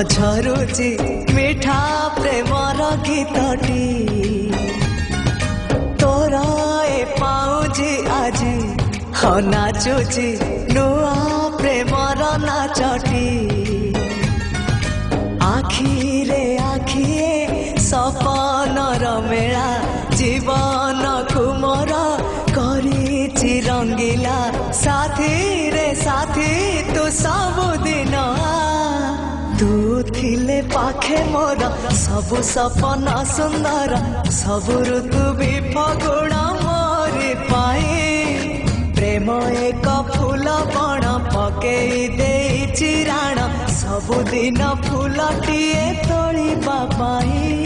झरुची मिठा प्रेमर गीतटी तोर ए पाउजी आजी हाँ नाचुची नुआ प्रेमर नाचटी आखिरे आखिए सपनर मेला जीवन कुमर करिछि रंगीला साथी रे साथी तू सबुदिन तू थिले पाखे मोर सबु सपना सुंदर सबु ऋतु भी फगुण मोरी पाए प्रेम एक फूल बण पकई देइछि राण सबुदिन फूलटिए तोलिबा पाई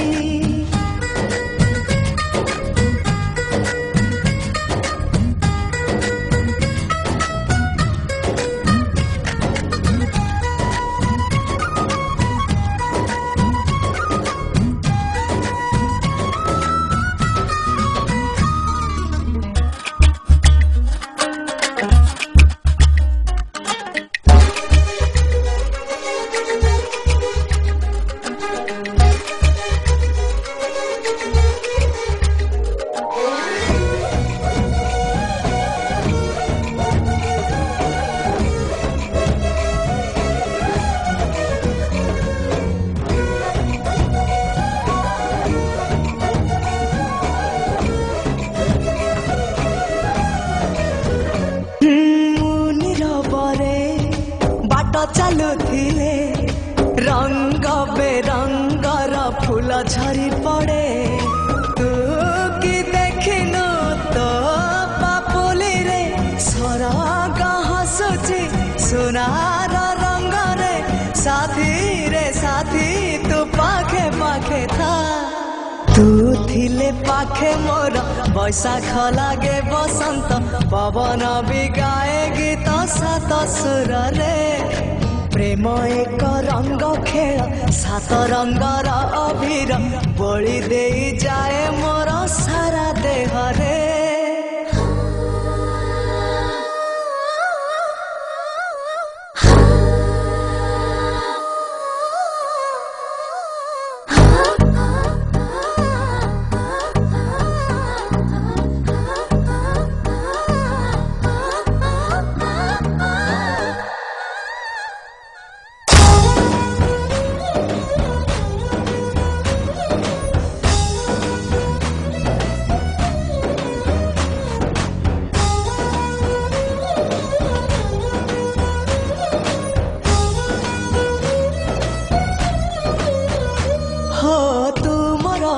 चलुथिले रंग बेरंगर फूल झरी पड़े तू कि देखिनु तो पापुली रे सरग हसुची सुनार रंग रे साथी तू पाखे पाखे था तू थिले पाखे मोर बैशाख लागे बसंत पवन भी गाए गीत सात सुर रे प्रेम एक रंग खेल सात रंगर अबीर बोली दे जाए मोर सारा देह रे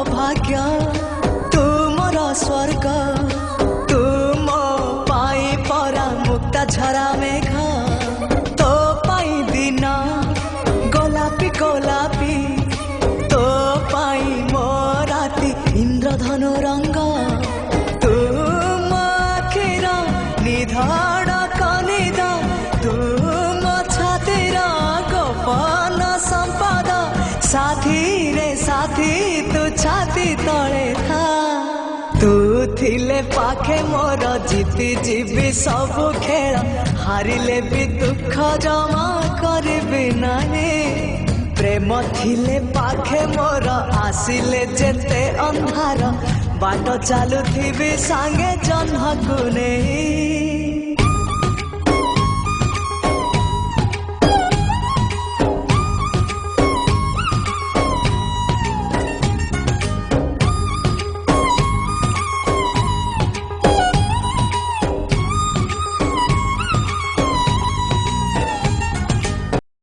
भाग्य तुमर स्वर्ग तुम पाई परा मुक्ता झरा मेघ तो पाई दिन गोलापी गोलापी तो पाई मोराती इंद्रधनु रंग तुम आखिर निधान कनिद तुम छातिर गोपन संपद साथी रे साथी तू छाती तले था तू थिले पाखे मोर जीती जीवी सब खेल हारिले भी दुख जमा करबी नानी प्रेम थिले पाखे मोर आसिले जेते अंधार बाट चालुथिबी सांगे जन्मकु नहीं।